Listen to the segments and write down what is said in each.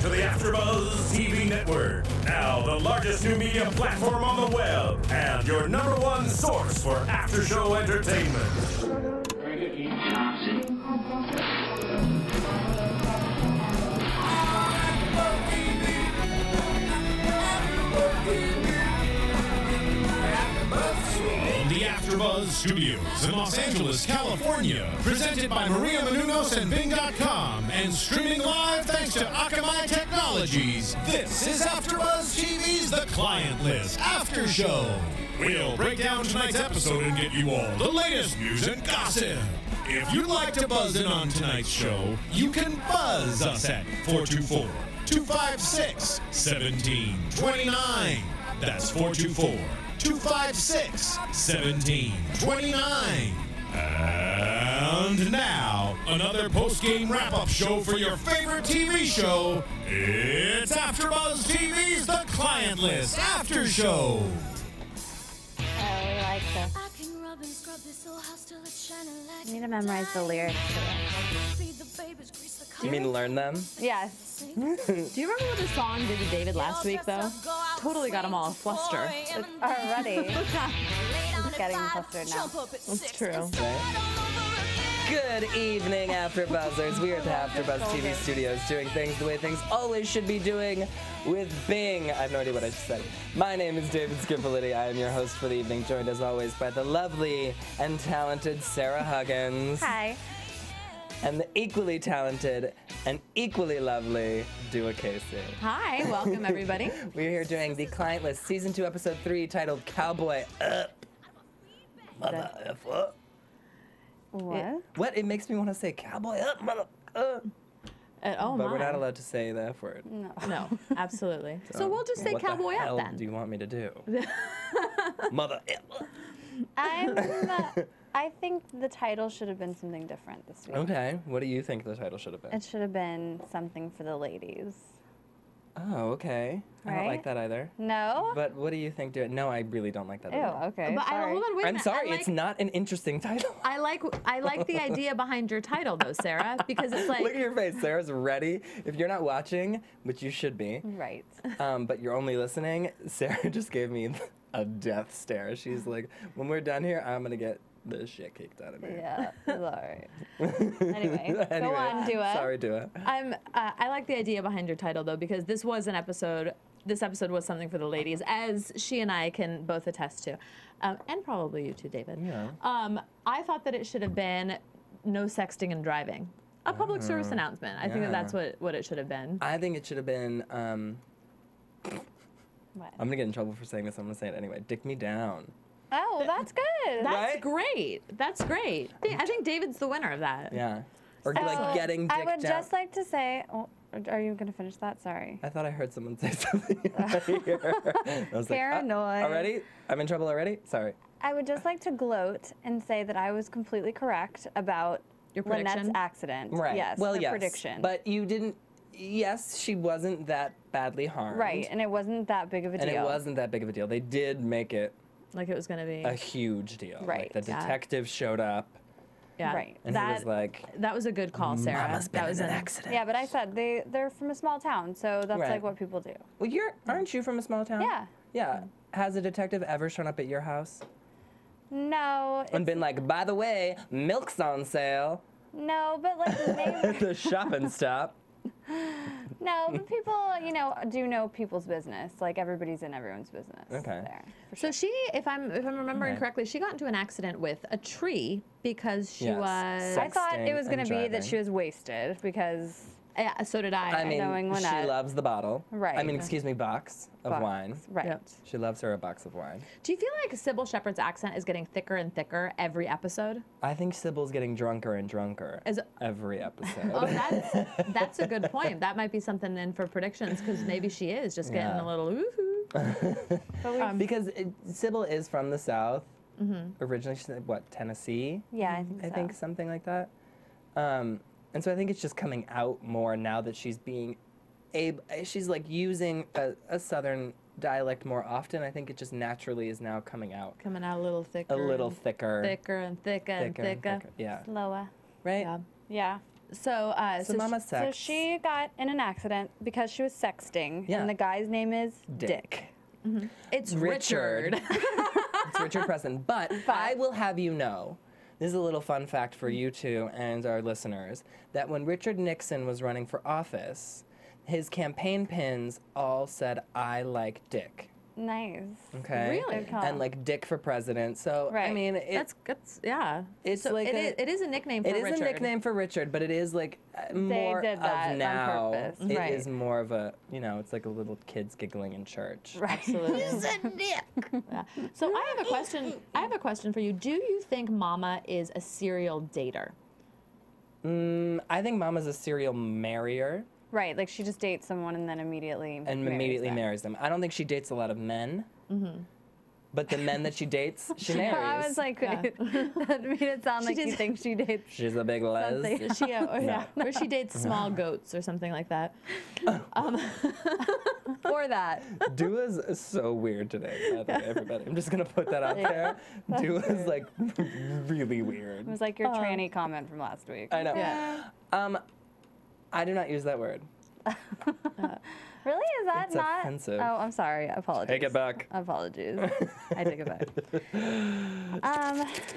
to the AfterBuzz TV network. Now the largest new media platform on the web and your #1 source for after-show entertainment. The AfterBuzz Studios in Los Angeles, California. Presented by Maria Menounos and Bing.com. And streaming live thanks to Akamai Technologies. This is AfterBuzz TV's The Client List After Show. We'll break down tonight's episode and get you all the latest news and gossip. If you'd like to buzz in on tonight's show, you can buzz us at 424-256-1729. That's 424-256-1729. And now, another post-game wrap-up show for your favorite TV show. It's AfterBuzz TV's The Client List After Show. I like this. I need to memorize the lyrics to it. You mean learn them? Yes. Do you remember what the song did to David last week, though? Totally got him all flustered. Already. I'm getting flustered now. That's true. Good evening, AfterBuzzers. We are at the AfterBuzz TV studios doing things the way things always should be doing with Bing. I have no idea what I just said. My name is David Schifilliti. I am your host for the evening, joined as always by the lovely and talented Sarah Huggins. Hi. And the equally talented and equally lovely Dua Kaissi. Hi, welcome everybody. We're here doing the Client List Season 2, Episode 3, titled Cowboy Up. Mother F. What? What? It makes me want to say Cowboy Up, mother. Oh, But we're my. not allowed to say the F word. No, absolutely. So we'll just say what Cowboy the hell Up then. do you want me to do? Mother F. I think the title should have been something different this week. Okay, what do you think the title should have been? It should have been something for the ladies. Oh, okay. I don't like Right? that either. No? But what do you think? No, I really don't like that Ew, either. okay. But sorry. hold on, wait a I'm minute. sorry, it's not an interesting title. I like the idea behind your title, though, Sarah, because it's like. Look at your face. Sarah's ready. If you're not watching, which you should be, Right. but you're only listening, Sarah just gave me a death stare. She's like, when we're done here, I'm going to get the shit kicked out of me. Yeah, it's all right. Anyway, go on, Dua. Sorry, Dua. I like the idea behind your title, though, because this was an episode. This episode was something for the ladies, as she and I can both attest to, and probably you too, David. Yeah. I thought that it should have been no sexting and driving. A public service announcement. I think that that's what it should have been. I think it should have been, What? I'm going to get in trouble for saying this. I'm going to say it anyway. Dick me down. Oh, that's good. That's Right? great. That's great. I think David's the winner of that. Yeah. Or So, like getting dick I would down. just like to say, oh, are you going to finish that? Sorry. I thought I heard someone say something right here. I was Paranoid. Like, already? I'm in trouble already? Sorry. I would just like to gloat and say that I was completely correct about Your Linette's prediction? accident. Right. Yes, Well, her yes. prediction. But you didn't. Yes, she wasn't that badly harmed. Right, and it wasn't that big of a deal. And it wasn't that big of a deal. They did make it Like it was going to be. a huge deal. Right. Like the Yeah. detective showed up, Yeah. Right. and he was like, That was a good call, Sarah. "Mama's been That was in an an accident." Yeah, but I said they're from a small town, so that's Right. like what people do. Well, aren't you from a small town? Yeah. Yeah. Has a detective ever shown up at your house No. and been like, by the way, milk's on sale No, but like maybe. at the shopping stop? No, but people, do know people's business. Like everybody's in everyone's business. Okay. There. So she, if I'm remembering Okay. correctly, she got into an accident with a tree because she Yes. was. I thought it was Sexting going and to be that driving. she was wasted because Yeah, so did I. I mean, knowing she Linette. loves the bottle. Right. I mean, excuse me, box of box. wine. Right. Yep. She loves her a box of wine. Do you feel like Sybil Shepherd's accent is getting thicker and thicker every episode? I think Sybil's getting drunker and drunker every episode. Oh, that's a good point. That might be something in for predictions because maybe she is just getting Yeah. a little woohoo. But Because Sybil is from the South. Mm-hmm. Originally, she's what, Tennessee? yeah, I think so. I think something like that. And so I think it's just coming out more now that she's being she's like using a Southern dialect more often. I think it just naturally is now coming out Coming out a little thicker. a little thicker. Thicker and thicker and thicker. Yeah. Slower. Right? Yeah. Yeah. So, So Mama So sex. she got in an accident because she was sexting, Yeah. and the guy's name is Dick. it's Richard. Richard. It's Richard Preston. But I will have you know, this is a little fun fact for you two and our listeners, that when Richard Nixon was running for office, his campaign pins all said, "I like Dick." nice. Okay. Really? Good call. And like Dick for president. So I Right. mean, That's yeah. it's so like it is a nickname for it is Richard. a nickname for Richard, but it is like more did that of on now. purpose. It Right. is more of a, you know, it's like a little kids giggling in church. Right. Absolutely. Yeah. So I have a question. I have a question for you. Do you think Mama is a serial dater? I think Mama's a serial marrier Right, like she just dates someone and then immediately and immediately marries them. I don't think she dates a lot of men. But the men that she dates, she marries. I was like, that made it sound like you did- think she dates. She's a big les. something. She, or she dates small goats or something like that. Or that. Dua's so weird today, by the way, everybody. I'm just gonna put that out there. Dua's like really weird. It was like your tranny comment from last week. I know. Yeah. I do not use that word. Really? Is that It's not? offensive. Oh, I'm sorry. Apologies. Take it back. Apologies. I take it back.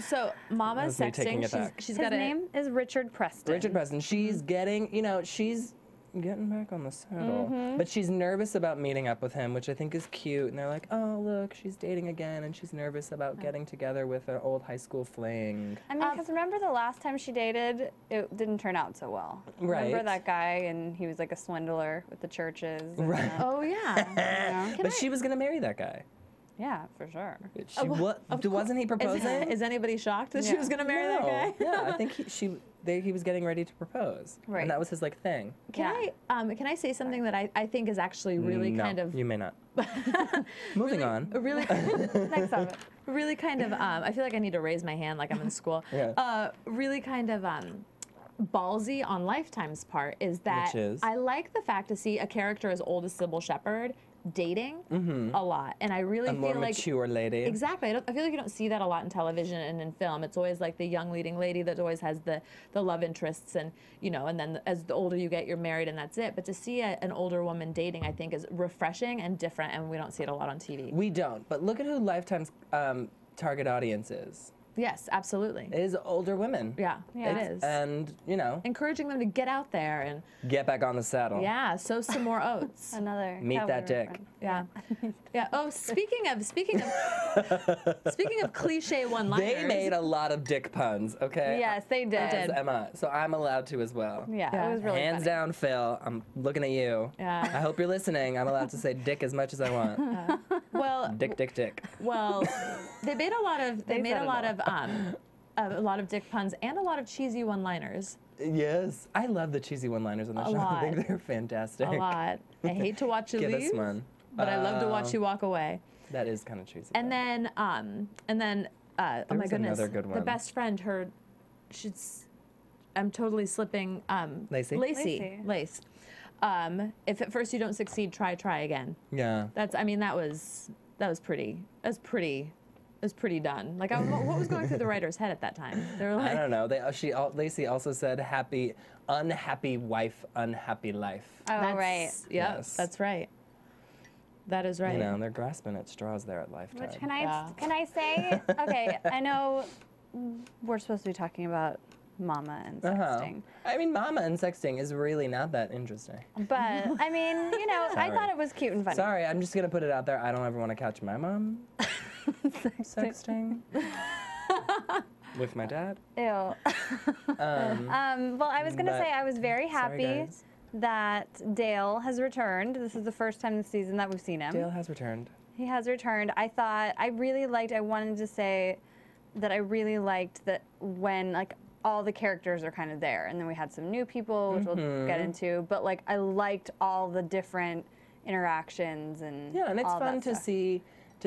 So Mama's That was me taking sexting. it back. She's His got name is Richard Preston. Richard Preston. She's getting, you know, she's getting back on the saddle. But she's nervous about meeting up with him, which I think is cute. And they're like, oh, look, she's dating again. And she's nervous about getting together with her old high school fling. I mean, because remember the last time she dated, it didn't turn out so well. Right. Remember that guy, and he was like a swindler with the churches. And, Right. Oh yeah. But she was going to marry that guy. yeah, for sure. She, wasn't he proposing? Is anybody shocked that she was going to marry that guy? Yeah, I think he was getting ready to propose. Right. And that was his like thing. Can I say something that I think is actually really no, kind of you may not. Moving on. really Next topic. really kind of I feel like I need to raise my hand like I'm in school. Yeah. Really kind of ballsy on Lifetime's part is that Which is? I like the fact to see a character as old as Sybil Shepherd dating a lot, and I really A feel more like mature lady. exactly. I feel like you don't see that a lot in television and in film. It's always like the young leading lady that always has the love interests, and you know, and then as the older you get, you're married, and that's it. But to see an older woman dating, I think, is refreshing and different, and we don't see it a lot on TV. We don't, but look at who Lifetime's target audience is. Yes, absolutely. It is older women. Yeah, Yeah. it is. And, you know, Encouraging them to get out there and get back on the saddle. sow some more oats. Another Meet cowboy that dick. reference. Yeah, yeah. Oh, speaking of cliche one-liners. They made a lot of dick puns, okay? Yes, they did. As Emma. So I'm allowed to as well. Yeah, Yeah. it was really Hands funny. down, Phil. I'm looking at you. Yeah. I hope you're listening. I'm allowed to say dick as much as I want. Well, Dick, dick, dick. well, they made a lot of They said a lot of dick puns and a lot of cheesy one-liners. Yes. I love the cheesy one-liners on the A show. lot. I think they're fantastic. A lot. I hate to watch you Give leave, us one. but I love to watch you walk away. That is kind of cheesy. And though. then oh my was goodness, another good the one. best friend, I'm totally slipping. Lacey? Lace. If at first you don't succeed, try again. Yeah. That was pretty done. Like, what was going through the writer's head at that time? They were I like, don't know. Lacey also said unhappy wife, unhappy life. Oh, right. Yep, Yes. that's right. That is right. You know, they're grasping at straws there at Lifetime. Which can I Yeah. say? Okay, I know we're supposed to be talking about mama and sexting, I mean, mama and sexting is really not that interesting. but I mean, you know, I Sorry. thought it was cute and funny. Sorry, I'm just gonna put it out there. I don't ever want to catch my mom sexting with my dad. Ew. Well, I was gonna but- say I was very Sorry, happy guys. that Dale has returned. This is the first time this season that we've seen him. Dale has returned. He has returned. I wanted to say that I really liked that when like all the characters are kind of there, and then we had some new people, which we'll get into, but like I liked all the different interactions and Yeah, and it's all fun that to stuff.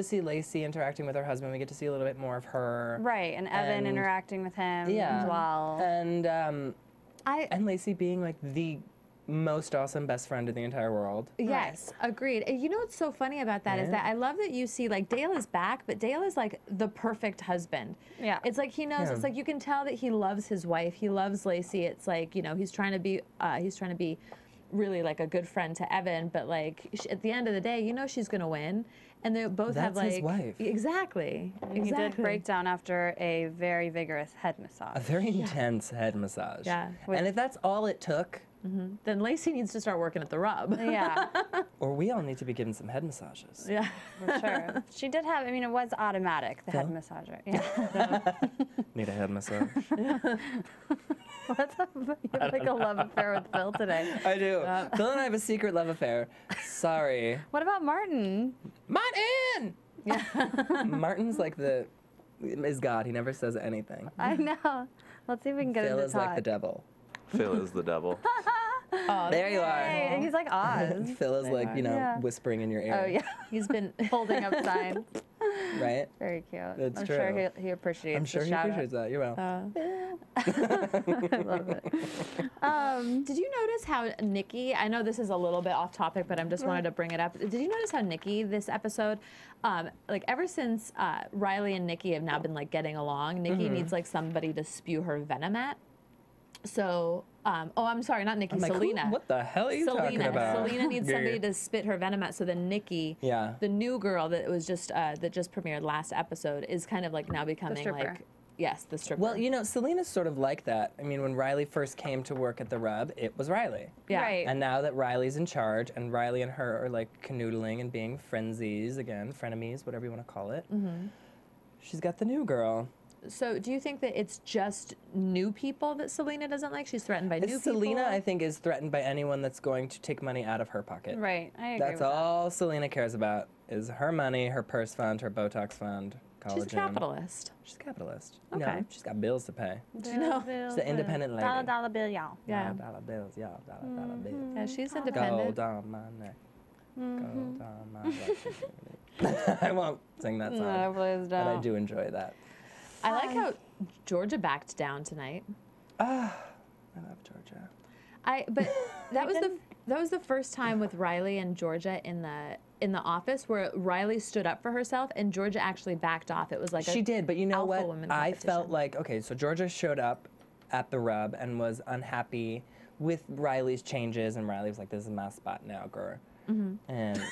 see Lacey interacting with her husband. We get to see a little bit more of her. Right, and Evan And- interacting with him Yeah. as well. And Lacey being like the most awesome best friend in the entire world. Yes, agreed. And you know what's so funny about that is that I love that you see, like, Dale is back, but Dale is like the perfect husband. Yeah. It's like he knows. It's like you can tell that he loves his wife. He loves Lacey. It's like, you know, he's trying to be really like a good friend to Evan, but like at the end of the day, you know she's gonna win, and they both have That's like his wife. Exactly. He did break down after a very vigorous head massage. A very intense head massage. Yeah. And if that's all it took, Then Lacey needs to start working at the Rub. Yeah, or we all need to be given some head massages. Yeah. for sure. She did have, I mean, it was automatic, the head Phil? massager. Yeah. Need a head massage. What's up? You have like a love affair with Phil today. I do. Phil and I have a secret love affair. Sorry. What about Martin? Martin! Martin's like is God. He never says anything. I know. Let's see if we can get Phil him to is talk. like the devil. Phil is the devil. There you are. Hey, he's like Oz. Phil is like, you know, Yeah. whispering in your ear. Oh yeah, He's been holding up signs. Right? Very cute. That's I'm true. sure he appreciates. I'm sure the he shout appreciates that. You're well. I love it. Did you notice how Nikki, I know this is a little bit off topic, but I just wanted to bring it up. Did you notice how Nikki, this episode, like ever since Riley and Nikki have now been like getting along, Nikki needs like somebody to spew her venom at. So, I'm sorry, not Nikki, I'm like, Selena. what the hell are you talking about? Selena needs somebody to spit her venom at. So then Nikki, Yeah. the new girl that was just that just premiered last episode, is kind of like now becoming stripper. like, yes, the stripper. Well, you know, Selena's sort of like that. I mean, when Riley first came to work at the Rub, it was Riley. yeah. Right. And now that Riley's in charge, and Riley and her are like canoodling and being frenzies again, frenemies, whatever you want to call it, she's got the new girl. So do you think that it's just new people that Selena doesn't like? She's threatened by new people? Selena, I think, is threatened by anyone that's going to take money out of her pocket. Right. I agree That's with all Selena cares about is her money, her purse fund, her Botox fund, collagen. She's a capitalist. She's a capitalist. Okay. You know, she's got bills to pay. that. you know? She's an independent lady. Dollar bill, y'all. Yeah. Dollar bills, y'all. Dollar bills. Yeah, she's Gold independent. on my neck. Gold on my neck. I won't sing that song, No, please but I don't. do enjoy that. I like how Georgia backed down tonight. I love Georgia. But that was the first time with Riley and Georgia in the office where Riley stood up for herself and Georgia actually backed off. It was like She did, but you know alpha what? woman I felt competition. like, okay, so Georgia showed up at the Rub and was unhappy with Riley's changes, and Riley was like, this is my spot now, girl. And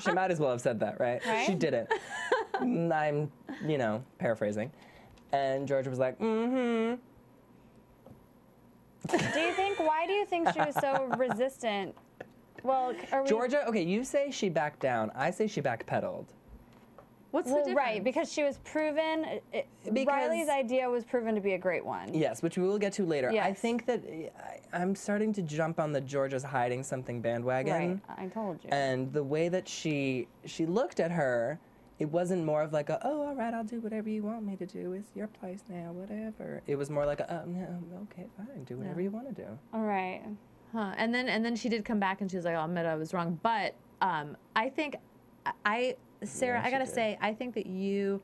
she might as well have said that, right? She didn't. I'm, you know, paraphrasing. And Georgia was like, Why do you think she was so resistant? Well, are we, Georgia, okay, you say she backed down. I say she backpedaled. What's the well, difference? right, because she was proven, Riley's idea was proven to be a great one. Yes, which we will get to later. I Yes. think that I'm starting to jump on the Georgia's hiding something bandwagon. Right, I told you. And the way that she looked at her, it wasn't more of like a, oh, all right, I'll do whatever you want me to do. It's your place now, whatever. It was more like a, oh, no, okay, fine, do whatever you want to do. All right. Huh. And then she did come back and she was like, I'll admit I was wrong. But I think Sarah, Yeah, I gotta she did. say, I think that you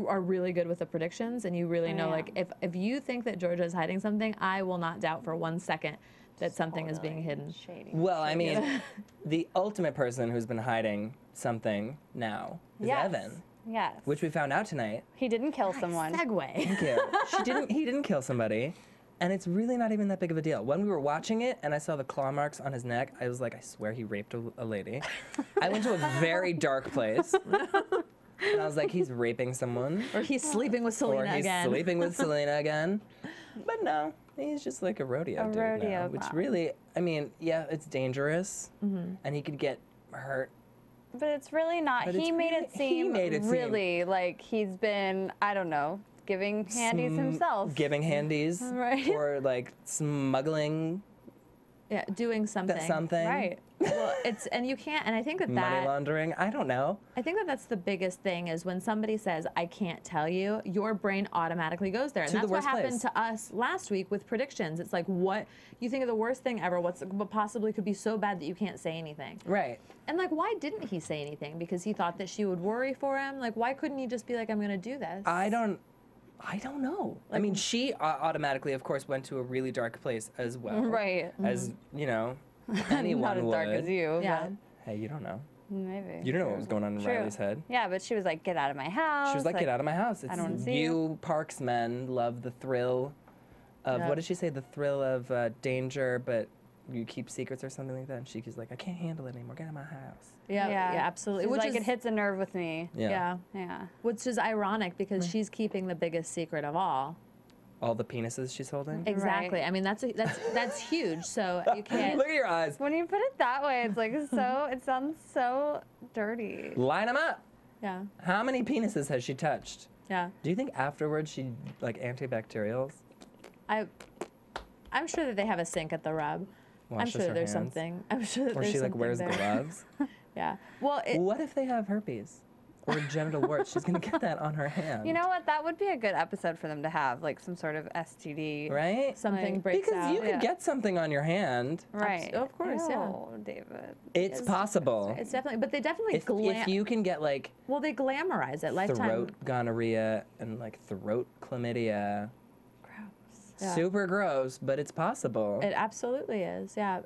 are really good with the predictions and you really know, am. like, if you think that Georgia is hiding something, I will not doubt for 1 second that something is being hidden. Shady. Well, I mean, the ultimate person who's been hiding something now is Yes. Evan, Yes. which we found out tonight. He didn't kill someone. Segue. Thank you. He didn't kill somebody. And it's really not even that big of a deal. When we were watching it and I saw the claw marks on his neck, I was like, I swear he raped a lady. I went to a very dark place. And I was like, he's raping someone. Or he's sleeping with Or Selena he's again. sleeping with Selena again. But no, he's just like a rodeo dude rodeo now. Which clown. really, I mean, yeah, it's dangerous. And he could get hurt. But it's really not. But He it's made really- it seem he made it seem- really like he's been, I don't know, giving handies himself. Giving handies. Right. Or like smuggling Yeah, doing something. something. Right. Well, and you can't, and I think that Money laundering. I don't know. I think that that's the biggest thing is when somebody says, I can't tell you, your brain automatically goes there. And To the that's what worst happened place. to us last week with predictions. It's like, what you think of the worst thing ever, what possibly could be so bad that you can't say anything. Right. And like, why didn't he say anything? Because he thought that she would worry for him? Like, why couldn't he just be like, I'm going to do this? I don't I don't know. I mean, she automatically, of course, went to a really dark place as well. Right. As, you know, anyone Not as would. dark as you. Yeah. but Hey, you don't know. Maybe. You don't know what was going on in True. Riley's head. Yeah, but she was like, "Get out of my house." She was like, get out of my house. It's don't wanna see you Parks men love the thrill of, Yeah. what did she say? The thrill of danger, but you keep secrets or something like that. And she's like, I can't handle it anymore. Get out of my house. Yeah, absolutely. She's Which like, is, it hits a nerve with me. Yeah. Yeah. which is ironic because she's keeping the biggest secret of all. All the penises she's holding. Exactly. Right. I mean, that's huge. So you can't. Look at your eyes. When you put it that way, it's like so. It sounds so dirty. Line them up. Yeah. How many penises has she touched? Yeah. Do you think afterwards she like antibacterials? I'm sure that they have a sink at the rub. I'm Washes sure her that there's hands? something. I'm sure that Or there's she like something wears there. gloves? Yeah. Well, What if they have herpes or genital warts? She's gonna get that on her hand. You know what? That would be a good episode for them to have, like some sort of STD. right? something like- breaks Because out. you could get something on your hand. Right. Of course, yeah. Ew, David. It's possible. It's definitely, but they definitely If you can get like well, they glamorize it. Lifetime. throat gonorrhea and like throat chlamydia, Gross. Yeah. super gross, but it's possible. It absolutely is. Yeah.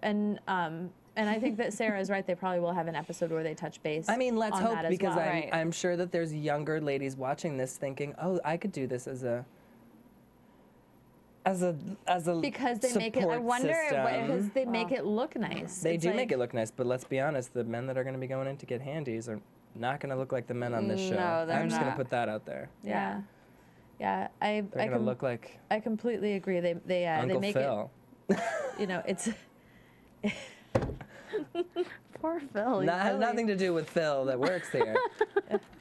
And I think that Sarah is right. They probably will have an episode where they touch base. I mean, let's on hope that as because well. Right. I'm sure that there's younger ladies watching this thinking, oh, I could do this as a Because they make it. I support wonder system. because they make it look nice. They It's do like- make it look nice, but let's be honest, the men that are going to be going in to get handies are not going to look like the men on this show. No, they're I'm just going not. to put that out there. Yeah. Yeah. I They're going to look like I completely agree. They Uncle make Phil. it. You know, it's. Poor Phil. he's Has really- nothing to do with Phil that works here.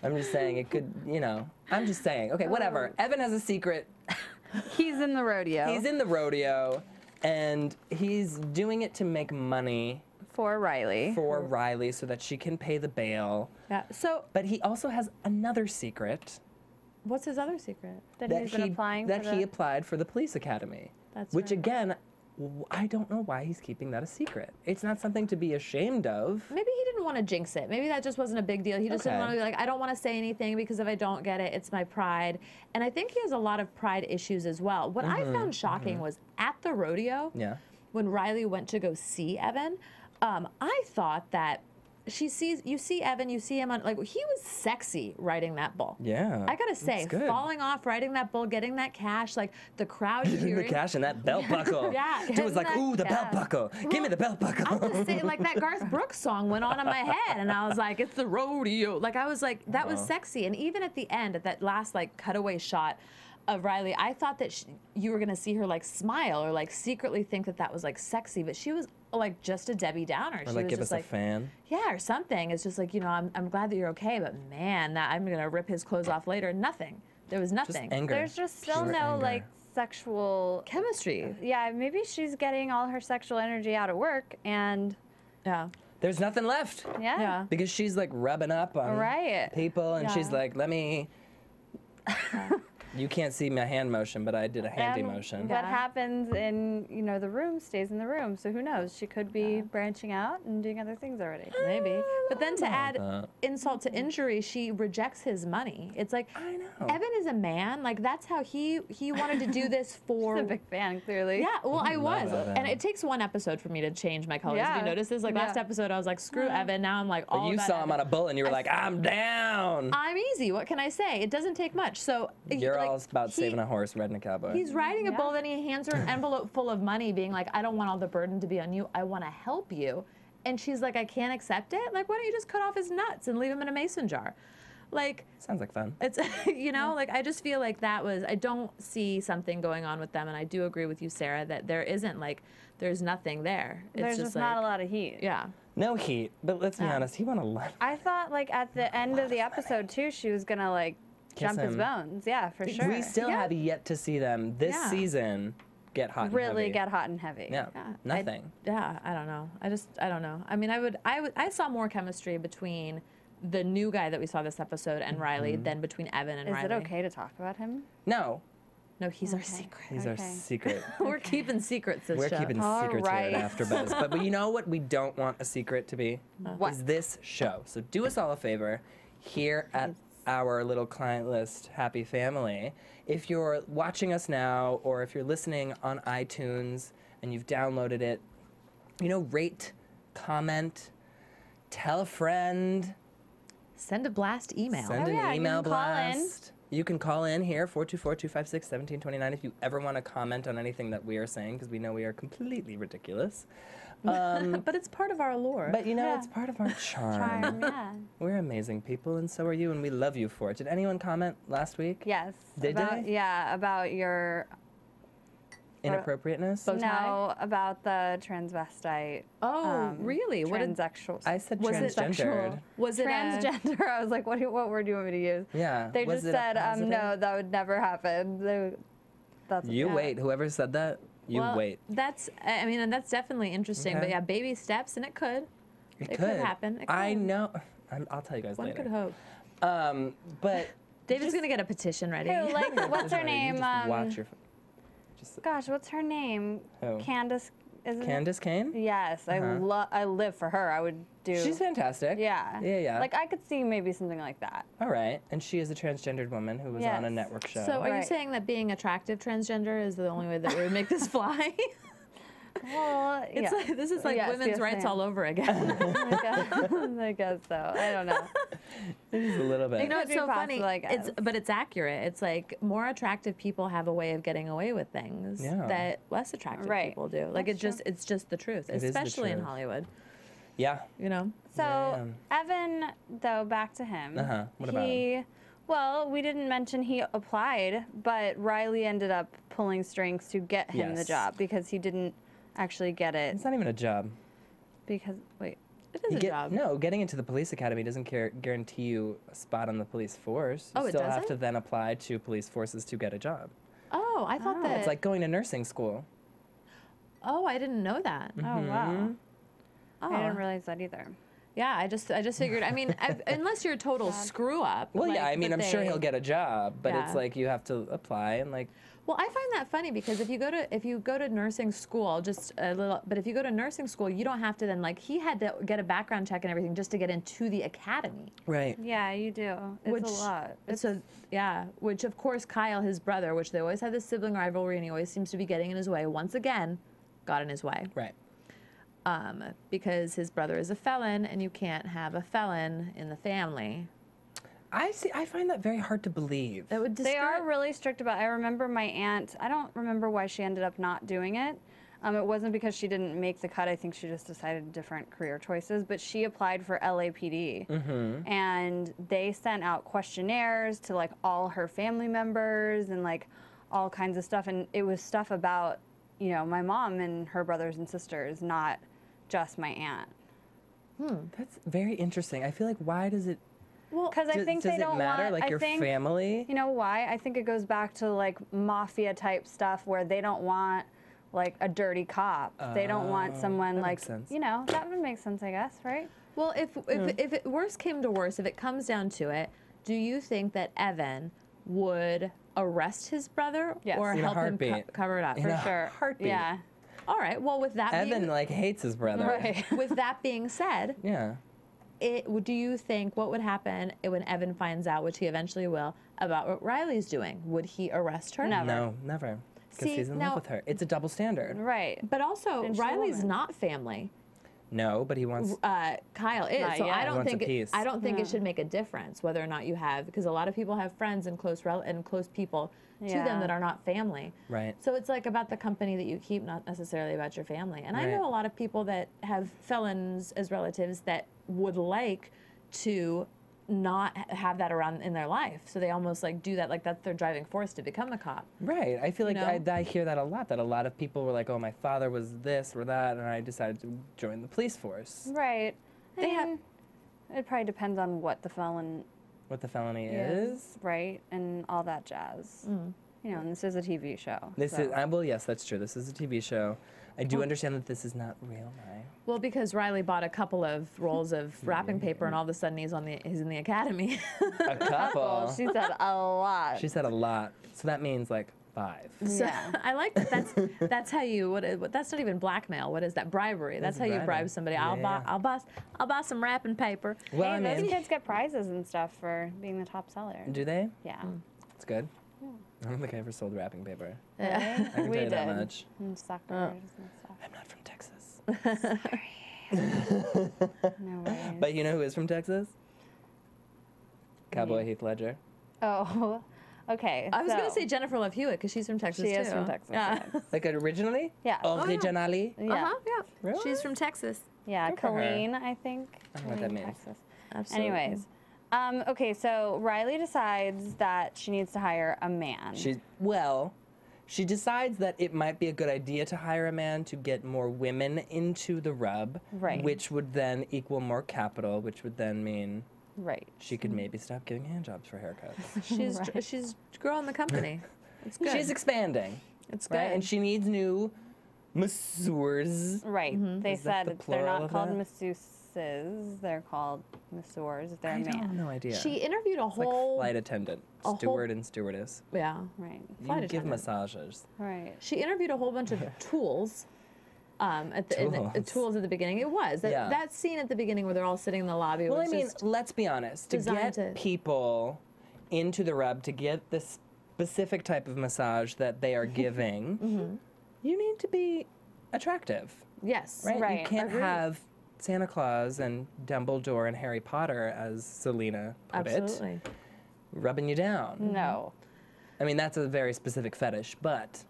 I'm just saying it could, you know. I'm just saying. Okay, whatever. Evan has a secret. He's in the rodeo. He's in the rodeo, and he's doing it to make money for Riley. for Riley so that she can pay the bail. Yeah. So But he also has another secret what's his other secret? that that he's been applying for he the- applied for the police academy. That's which right. again, I don't know why he's keeping that a secret. It's not something to be ashamed of. Maybe he didn't want to jinx it. Maybe that just wasn't a big deal. He just didn't Okay. want to be like, I don't want to say anything because if I don't get it, it's my pride. And I think he has a lot of pride issues as well. What I found shocking was at the rodeo, Yeah. when Riley went to go see Evan, I thought that you see Evan, you see him on, like, he was sexy riding that bull. Yeah. I gotta say, it's good. falling off, riding that bull, getting that cash, like the crowd cheering. the cash and that belt buckle. Yeah, Dude was like, getting ooh, that- the belt buckle. Give me the belt buckle. I'm just saying, like that Garth Brooks song went on in my head, and I was like, "It's the rodeo." Like I was like, that was sexy. And even at the end, at that last like cutaway shot of Riley, I thought that you were gonna see her like smile or like secretly think that was like sexy, but she was like just a Debbie Downer. Or She like was give just us like, a fan. yeah, or something. It's just like, you know, I'm glad that you're okay, but man, I'm gonna rip his clothes off later. Nothing. There was Just nothing. anger. There's just still Pure no anger. like sexual. Chemistry. Yeah, maybe she's getting all her sexual energy out of work, and Yeah. There's nothing left. yeah. Yeah. Because she's like rubbing up on Right. people, and she's Yeah. like, let me. You can't see my hand motion, but I did a handy And motion. what Yeah. happens in the room stays in the room. So who knows? She could be branching out and doing other things already. Maybe. But then to add that. insult to injury, she rejects his money. It's like, I know. Evan is a man. Like, that's how he wanted to do this for. She's a big fan, clearly. Yeah, well, I was. Evan. And it takes one episode for me to change my colors. Have Yeah. you noticed this? Like, last Yeah. episode, I was like, screw Evan. Now I'm like, all But you about saw him Evan. on a bull, and you were like, I'm down. I'm easy. What can I say? It doesn't take much. So You're like, all about saving a horse, riding a cowboy. He's riding a Yeah. bull, then he hands her an envelope full of money, being like, I don't want all the burden to be on you. I want to help you. And she's like, I can't accept it. Like, why don't you just cut off his nuts and leave him in a mason jar? Like, Sounds like fun. it's, like, I just feel like I don't see something going on with them. And I do agree with you, Sarah, that there isn't, like, there's nothing there. It's There's just not a lot of heat. Yeah. No heat, but let's be honest, he won a lot. I thought like at the end of the episode too, she was gonna like Kiss jump his him. bones. Yeah, for sure. We still Yeah. have yet to see them this Yeah. season get hot and really heavy. get hot and heavy. Yeah, nothing. I don't know. I don't know. I mean, I saw more chemistry between the new guy that we saw this episode and Riley than between Evan and Is Riley. it okay to talk about him? No, No, he's our secret. he's our Okay. secret. We're keeping secrets this We're show. keeping All secrets here right. at AfterBuzz. But you know what we don't want a secret to be? What? Is this show. So do us all a favor here at our little client list happy family. If you're watching us now, or if you're listening on iTunes and you've downloaded it, rate, comment, tell a friend. Send a blast email. Send an you email can call in. blast. You can call in here, 424-256-1729, if you ever want to comment on anything that we are saying, because we know we are completely ridiculous. But it's part of our allure. But Yeah. it's part of our Charm, yeah. We're amazing people, and so are you, and we love you for it. Did anyone comment last week? Yes. Did about, they? Yeah, about your Inappropriateness? Bow tie? no, about the transvestite. Oh, really? What did Transsexual. I said was it transgendered. Was it transgender. I was like, what word do you want me to use? Yeah. They Was just it a said, positive? no, that would never happen. That's You wait. Whoever said that, you well, wait. That's, I mean, and that's definitely interesting. But Okay. yeah, baby steps, and it could. It could happen. It I could. know. I'll tell you guys One later. could hope. But David's gonna get a petition ready. Who, like, what's her You name? just watch your. Just Gosh, what's her name? Who? Candace, isn't Candace Kane? it? Yes, I live for her. I would do. She's fantastic. Yeah. Yeah. Like, I could see maybe something like that. All right. And she is a transgendered woman who was on a Yes. network show. So are you Right. saying that being attractive transgender is the only way that we would make this fly? Well, It's yeah. like, this is like Yes, women's yes, rights ma'am. all over again. I guess so. I don't know. Just a little bit. You know, Could it's be so funny. possible, I guess. But it's accurate. It's like more attractive people have a way of getting away with things Yeah. that less attractive Right. people do. Like That's it's just the truth, It is the especially in truth. Hollywood. Yeah. You know. So, Yeah. Evan, though, back to him. Uh-huh. What about him? Well, we didn't mention he applied, but Riley ended up pulling strings to get him the Yes. job because he didn't actually get it. It's not even a job. Because, wait. It is a job. No, getting into the police academy doesn't guarantee you a spot on the police force. You Oh, it still have doesn't? to then apply to police forces to get a job. Oh, I thought that. It's like going to nursing school. Oh, I didn't know that. Oh, wow. Oh. I didn't realize that either. Yeah, I just figured. I mean, unless you're a total screw up. Well, like, yeah, I mean, but I'm sure they- he'll get a job, but it's Yeah. like you have to apply and like. Well, I find that funny because if you go to nursing school, just a little, but if you go to nursing school, you don't have to then like he had to get a background check and everything just to get into the academy. Right. Yeah, you do. It's a lot. So yeah, which of course Kyle, his brother, which they always have this sibling rivalry, and he always seems to be getting in his way. Once again, got in his way. Right. Because his brother is a felon, and you can't have a felon in the family. I find that very hard to believe. That would They are really strict about. I remember my aunt. I don't remember why she ended up not doing it. It wasn't because she didn't make the cut. I think she just decided different career choices. But she applied for LAPD, and they sent out questionnaires to like all her family members and like all kinds of stuff. And it was stuff about my mom and her brothers and sisters, not just my aunt. That's very interesting. I feel like why does it? Well, because I think does they it don't matter? want. Like I your think, family? You know why? I think it goes back to like mafia type stuff where they don't want like a dirty cop. They don't want someone that like makes sense. that would make sense, I guess, right? Well, if it worst came to worst, if it comes down to it, do you think that Evan would arrest his brother Yes. or In a help him heartbeat. cover it up? In For a sure. heartbeat. Yeah. All right. Well, with that Evan like hates his brother. Right. with that being said, Yeah. do you think what would happen when Evan finds out, which he eventually will, about what Riley's doing? Would he arrest her? No. No, never. Because See, he's in now- love with her. It's a double standard. Right. But also, And she's a Riley's woman. not family. No, but he wants. Kyle is, Not so yet. I He don't wants a think piece. I don't think it should make a difference whether or not you have, because a lot of people have friends and close people to Yeah. them that are not family. Right. So it's like about the company that you keep, not necessarily about your family. And I Right. know a lot of people that have felons as relatives that would like to not have that around in their life. So they almost like do that, like that's their driving force to become a cop. Right. I feel like know? I hear that a lot. That a lot of people were like, "Oh, my father was this or that," and I decided to join the police force. Right. They have- It probably depends on what the felon What the felony is, is. right, and all that jazz. And this is a TV show. This so. is well, yes, that's true. This is a TV show. I do understand that this is not real life. Well, because Riley bought a couple of rolls of wrapping paper, and all of a sudden he's in the academy. A couple. Well, she said a lot. She said a lot. So that means like 5. So Yeah. I like that. That's how you. That's not even blackmail. What is that? Bribery. That's how you bribery. bribe somebody. I'll buy some wrapping paper. Well, Hey, I those mean, kids get prizes and stuff for being the top seller. do they? Yeah. It's good. I don't think I ever sold wrapping paper. Really? I can We tell you that did. much. And suckers and stuff. I'm not from Texas. No worries. But you know who is from Texas? Cowboy Heath Ledger. Oh, okay. I was gonna so- say Jennifer Love Hewitt because she's from Texas She too. is from Texas. Yeah. yes. Like originally? Yeah. Originally? Yeah. Uh-huh, yeah. Really? She's from Texas. Yeah, Good for her. Colleen, I think. I don't know what that Colleen, means. Texas. Absolutely. Anyways, okay, so Riley decides that she needs to hire a man. She decides that it might be a good idea to hire a man to get more women into the rub, Right. which would then equal more capital, which would then mean Right. she could maybe stop giving handjobs for haircuts. She's growing the company. It's good. She's expanding, it's good. right? And she needs new masseurs. Right. They Is that said the they're plural not of called that? masseuses. They're called masseurs if they're a I man. have no idea. She interviewed a It's like whole. flight attendant, whole- steward and stewardess. Yeah. Right. Flight You give attendant. massages. Right. She interviewed a whole bunch of tools. At the tools at the beginning. It was Yeah. that scene at the beginning where they're all sitting in the lobby. Well, I was mean, just, let's be honest. To designed get to- people into the rub, to get the specific type of massage that they are giving, you need to be attractive, yes, right? Right. You can't Agreed. have Santa Claus and Dumbledore and Harry Potter, as Selena put absolutely. it, rubbing you down. No. I mean, that's a very specific fetish, but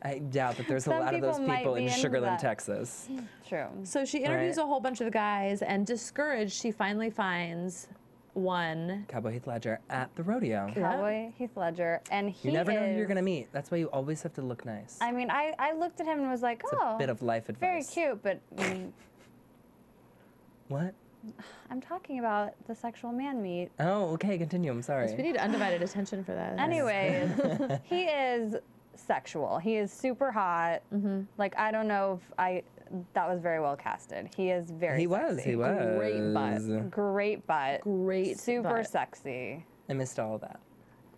I doubt that there's a Some lot of those people might people be in into Sugarland, that. Texas. True. So she interviews Right. a whole bunch of the guys, and discouraged, she finally finds one. Cowboy Heath Ledger at the rodeo. Cowboy Heath Ledger, and he You never know who is- you're going to meet. That's why you always have to look nice. I mean, I looked at him and was like, It's oh, a bit of life very advice. cute, but What? I'm talking about the sexual man meat. Oh, okay, continue. I'm sorry. We need undivided attention for that. Anyways, he is sexual. He is super hot. Like, I don't know if that was very well casted. He is very He was. sexy. He was. Great butt. Great butt. Great Super butt. sexy. I missed all of that.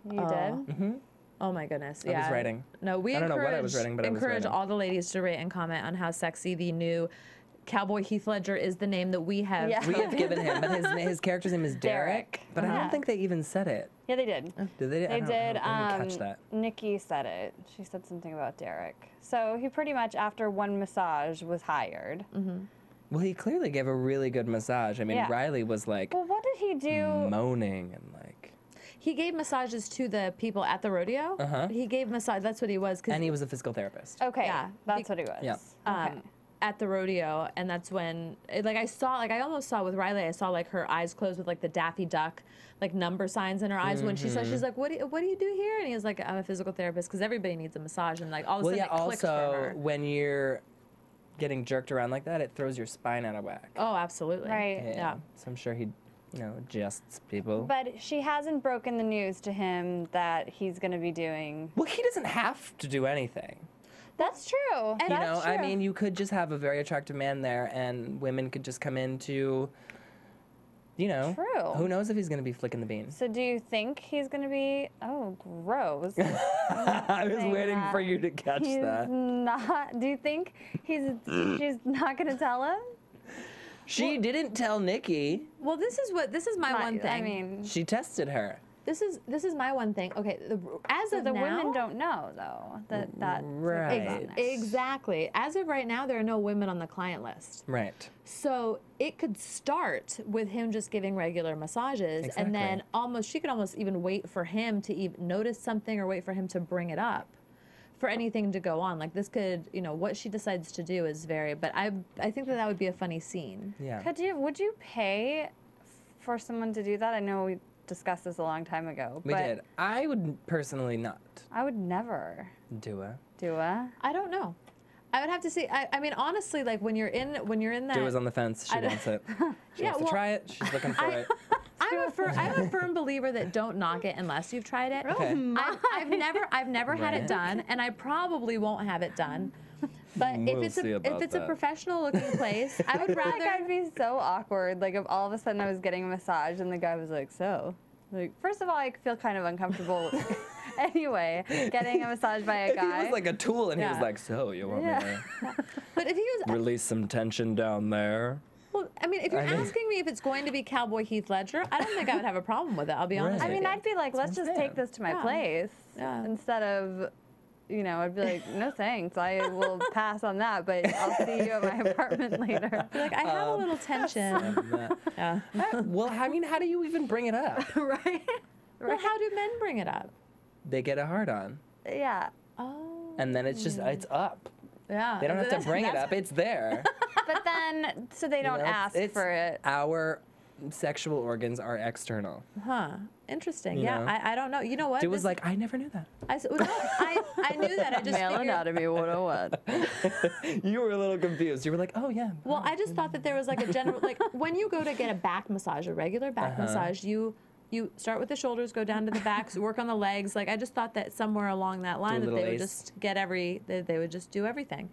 You did? Oh my goodness! I was Yeah. writing. No, we I don't know what I was encourage- writing, but I was encourage writing. all the ladies to rate and comment on how sexy the new Cowboy Heath Ledger is. The name that we have. Yeah. We have given him, but his character's name is Derek. Derek. But I Yeah. don't think they even said it. Yeah, they did. Did they? They I don't, did. I didn't catch that. Nikki said it. She said something about Derek. So he pretty much, after one massage, was hired. Well, he clearly gave a really good massage. I mean, Yeah. Riley was like Well, what did he do? moaning and like, He gave massages to the people at the rodeo. Uh-huh. He gave massage. That's what he was. 'Cause, and he was a physical therapist. Okay, Yeah. that's what he was. Yeah. Okay. at the rodeo, and that's when I almost saw with Riley, I saw like her eyes closed with like the Daffy Duck like number signs in her eyes when she said, she's like, what do you do here? And he was like, I'm a physical therapist, because everybody needs a massage, and like all of a Well, sudden yeah. it clicked for Also, her. when you're getting jerked around like that, it throws your spine out of whack. Oh, absolutely. Right. Yeah. So I'm sure he, adjusts people. But she hasn't broken the news to him that he's going to be doing. Well, he doesn't have to do anything. That's true. And That's true. I mean, you could just have a very attractive man there, and women could just come in to, True. who knows if he's going to be flicking the beans. So do you think he's going to be? Oh, gross. I was saying waiting that. for you to catch He's that. not. Do you think she's not going to tell him? She didn't tell Nikki. Well, this is my one thing. I mean, She tested her. this is my one thing. Okay, as so of the now, women don't know though that's Right. on there. Exactly. As of right now, there are no women on the client list. Right. So it could start with him just giving regular massages, and then she could almost even wait for him to even notice something, or wait for him to bring it up for anything to go on. Like this could, what she decides to do is vary. But I think that would be a funny scene. Yeah. Would you pay for someone to do that? I know we discussed this a long time ago. We but did. I would personally not I would never do it. do a. I don't know. I would have to see. I mean, honestly, like when you're in that. Do is on the fence. She wants it. She Yeah, wants to well, try it. She's looking for it. I'm a firm believer that don't knock it unless you've tried it. Okay. I've never had it done, and I probably won't have it done. But We'll if see about it's a that. professional looking place, I would I feel like rather. I'd be so awkward. Like if all of a sudden I was getting a massage and the guy was like, "So," like first of all, I feel kind of uncomfortable Anyway, getting a massage by a If guy. he was like a tool and he was Yeah. like, so you want me to But if he was, release some tension down there? well, I mean, if you're I mean- asking me if it's going to be Cowboy Heath Ledger, I don't think I would have a problem with it. I'll be honest. Right. I with mean, you. I'd be like, let's just take saying. this to my Yeah. place Yeah. instead of, I'd be like, no thanks, I will pass on that, but I'll see you at my apartment later. Like, I have a little tension. Yeah. Well, I mean, how do you even bring it up? Right? Well, how do men bring it up? They get a hard on, Yeah. Oh. and then it's just it's up. Yeah. They don't have to bring it up; it's there. But then, so they don't You know, ask it's- for it. Our sexual organs are external. Huh. Interesting. You Yeah. know? I don't know. You know what? It was This- like, I never knew that. I knew that. I just Male figured. anatomy 101. You were a little confused. You were like, oh yeah. Well, I just thought that there was like a general, like when you go to get a back massage, a regular back massage, you start with the shoulders, go down to the backs, work on the legs. Like I just thought that somewhere along that line that little they would ace. just get they would just do everything.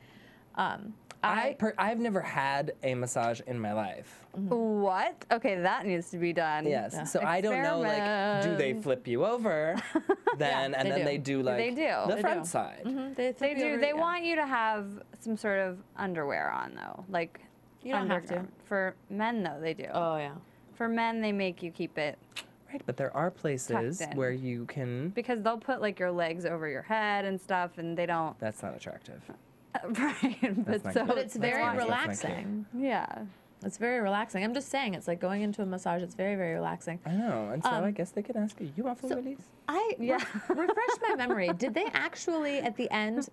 I've never had a massage in my life. What? Okay, that needs to be done. Yes. So I don't know, like, do they flip you over then, and they then do. they do like They do. the They front do. side? They do. They want you to have some sort of underwear on, though. Like, You don't have to. undergarment. For men, though, they do. Oh yeah. For men, they make you keep it Right, but there are places in. where you can. because they'll put like your legs over your head and stuff, and they don't. That's not attractive. Right. But not so. good. But it's very That's not cute. relaxing. Yeah. It's very relaxing. I'm just saying, it's like going into a massage. It's very, very relaxing. I know, and so I guess they could ask you. You want full release? Refresh my memory. Did they actually at the end?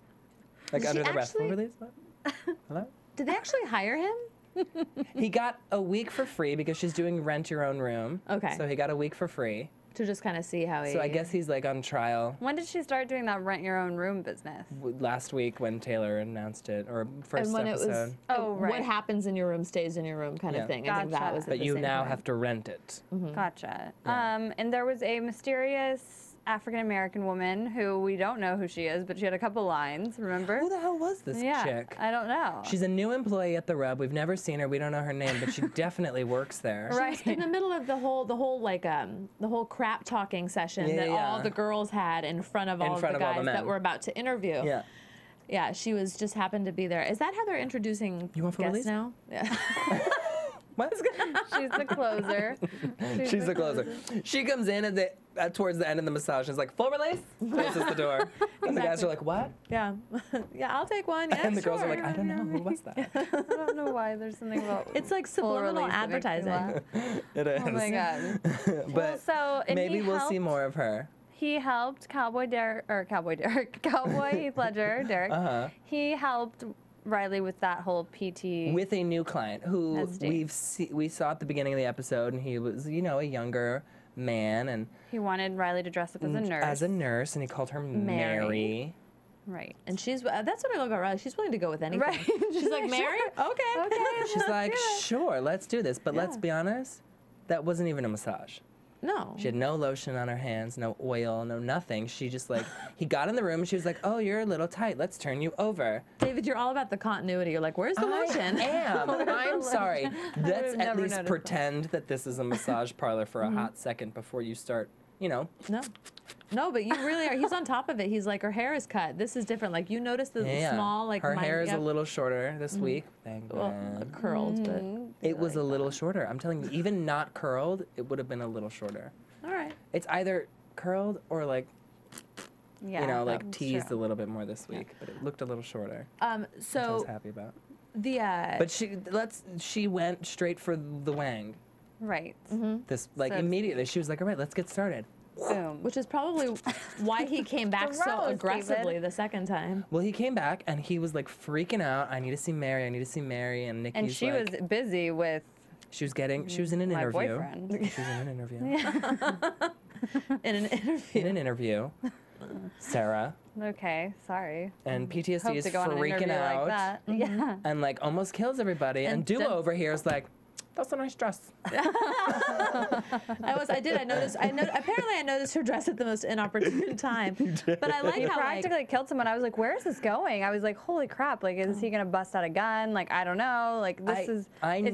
Like Did under she the breath, full actually- release? What? Hello? Did they actually hire him? He got a week for free because she's doing rent your own room. Okay. So he got a week for free. To just kind of see how he. So I guess he's like on trial. When did she start doing that rent your own room business? Last week when Taylor announced it, or first And when episode. it was, Oh, what right. happens in your room stays in your room kind Yeah. of thing. I think that Gotcha. was. But the you same now thing. have to rent it. Gotcha. Yeah. And there was a mysterious African American woman who we don't know who she is, but she had a couple lines. Remember? Who the hell was this Yeah. chick? I don't know. She's a new employee at the Rub. We've never seen her. We don't know her name, but she definitely works there. right. in the middle of the whole crap talking session Yeah, that yeah. all the girls had in front of all of the guys that were about to interview. Yeah. Yeah, she was just happened to be there. Is that how they're introducing You want full guests release? now? Yeah. What? She's the closer. She's the closer. She comes in towards the end of the massage and is like, full release? Closes the door. And the guys are like, what? Yeah. Yeah, I'll take one. Yeah, And the girls are sure. like, I don't know. Who was that? I don't know why. There's something about It's like full subliminal release that makes me advertising. laugh. It is. Oh my god. But Well, so and maybe he we'll see helped- more of her. He helped Cowboy Heath Ledger, Derek. Uh-huh. He helped Riley with that whole PT. With a new client who SD. we saw at the beginning of the episode, and he was, a younger man, and He wanted Riley to dress up as a nurse. and he called her Mary. Mary. Right. And she's that's what I love about Riley. She's willing to go with anything. Right. She's like, Mary? Okay. Okay. She's like, sure, let's do this. But let's Yeah. be honest, that wasn't even a massage. No. She had no lotion on her hands, no oil, no nothing. She just he got in the room and she was like, oh, you're a little tight. Let's turn you over. David, you're all about the continuity. You're like, where's the lotion? I am. I'm sorry. Let's would've at never least noticed pretend that this is a massage parlor for a hot second before you start, No. No, but you really are. He's on top of it. He's like, her hair is cut. This is different. Like, you notice the Yeah. small, like, her hair is yeah, a little shorter this week. Thank well, God. curled, but It was a little shorter. I'm telling you, even not curled, it would have been a little shorter. all right. It's either curled or Yeah. that's teased true. a little bit more this week, but it looked a little shorter. Which I was So happy about. the But she went straight for the wang. Right. This So- immediately. She was like, all right, let's get started. Boom. which is probably why he came back so Gross, aggressively David. the second time. Well, he came back and he was like freaking out. I need to see Mary. I need to see Mary. And Nikki's And she was busy with she was in an my interview. boyfriend. She was in an interview. In an interview. In an interview. Sarah. Okay, sorry. And PTSD Hope is to go on an freaking interview out. like that. Yeah. And almost kills everybody. And And Duo over here is like, That's a nice dress. I noticed. Apparently, I noticed her dress at the most inopportune time. But I like He how practically killed someone. I was like, where is this going? I was like, holy crap! Like, is he gonna bust out a gun? Like, I don't know. Like, is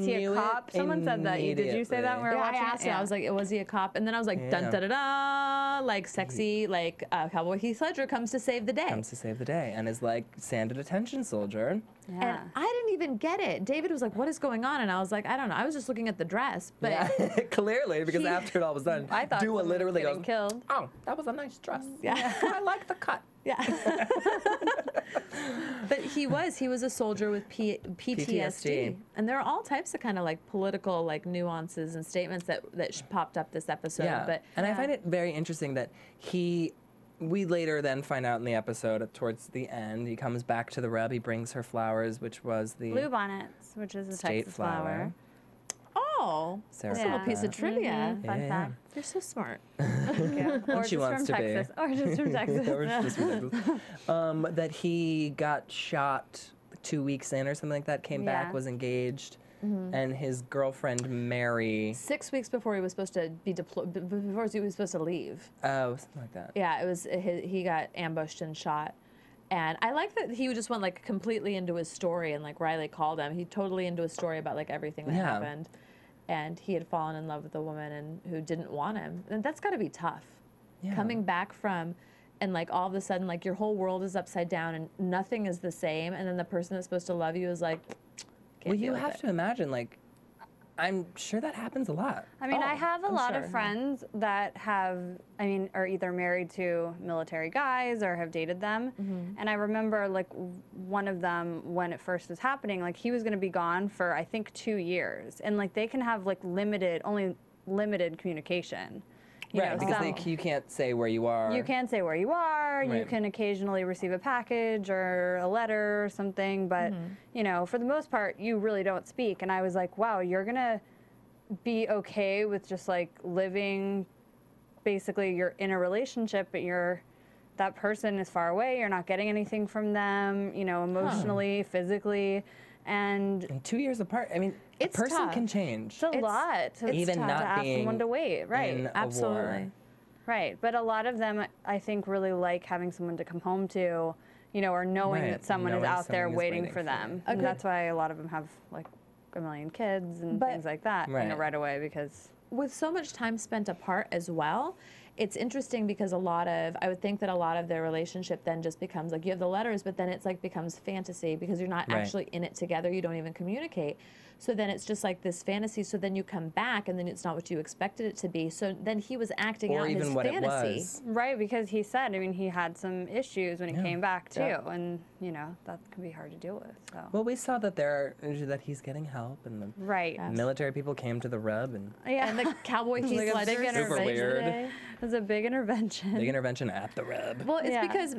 he a cop? Someone said that. Did you say that when we were watching? I asked her. I was like, was he a cop? And then I was like, dun da da da, like sexy, like Cowboy Heath Ledger comes to save the day. Comes to save the day and is like sanded attention soldier. Yeah. And I didn't even get it. David was like, what is going on? And I was like, I don't know. I was just looking at the dress. But clearly, because after it all was done, I thought Dua someone literally was goes, getting killed. oh, that was a nice dress. Yeah. I like the cut. Yeah. But he was a soldier with PTSD. And there are all types of kind of like political like nuances and statements that popped up this episode. Yeah. I find it very interesting that we later then find out in the episode towards the end, he comes back to the rub, he brings her flowers, which was the Bluebonnets, which is a state Texas flower. Oh, that's a little piece of trivia. Fun fact. You're so smart. Yeah. Or she just wants from to be. Texas. Or just from Texas. Or just from Texas. That he got shot 2 weeks in or something like that, came back, was engaged, and his girlfriend Mary. 6 weeks before he was supposed to be deployed, before he was supposed to leave. Oh, something like that. Yeah, it was. He got ambushed and shot. And I like that he just went like completely into his story, and like Riley called him, he totally into his story about like everything that happened. And he had fallen in love with a woman and who didn't want him. And that's got to be tough. Yeah. Coming back from, and like all of a sudden, like your whole world is upside down and nothing is the same. And then the person that's supposed to love you is like, well, you have to imagine, like, I'm sure that happens a lot. I mean, I have a lot of friends that are either married to military guys or have dated them. And I remember, like, one of them, when it first was happening, like, he was going to be gone for, I think, 2 years. And, like, they can have, like, only limited communication. Right, because you can't say where you are. You can't say where you are. Right. You can occasionally receive a package or a letter or something, but you know, for the most part, you really don't speak. And I was like, wow, you're gonna be okay with just like living. Basically, you're in a relationship, but that person is far away. You're not getting anything from them. You know, emotionally, physically, and 2 years apart. I mean, a person can change. It's a lot. It's even tough not to ask being someone to wait, right? In Absolutely. A war. Right, but a lot of them, I think, really like having someone to come home to, you know, or knowing that someone is out there waiting for them. And that's why a lot of them have like a million kids and things like that, you know, right away, because with so much time spent apart as well, it's interesting because I would think that a lot of their relationship then just becomes like, you have the letters, but then it's like becomes fantasy because you're not actually in it together. You don't even communicate. So then it's just like this fantasy. So then you come back and then it's not what you expected it to be. So then he was acting out his fantasy. It was. Right, because he said, I mean, he had some issues when he came back too. Yeah. And, you know, that can be hard to deal with. So. Well, we saw that he's getting help and the military people came to the rub. And and the Cowboy Heath Ledger. Super weird. It was a big intervention. Big intervention at the rub. Well, it's because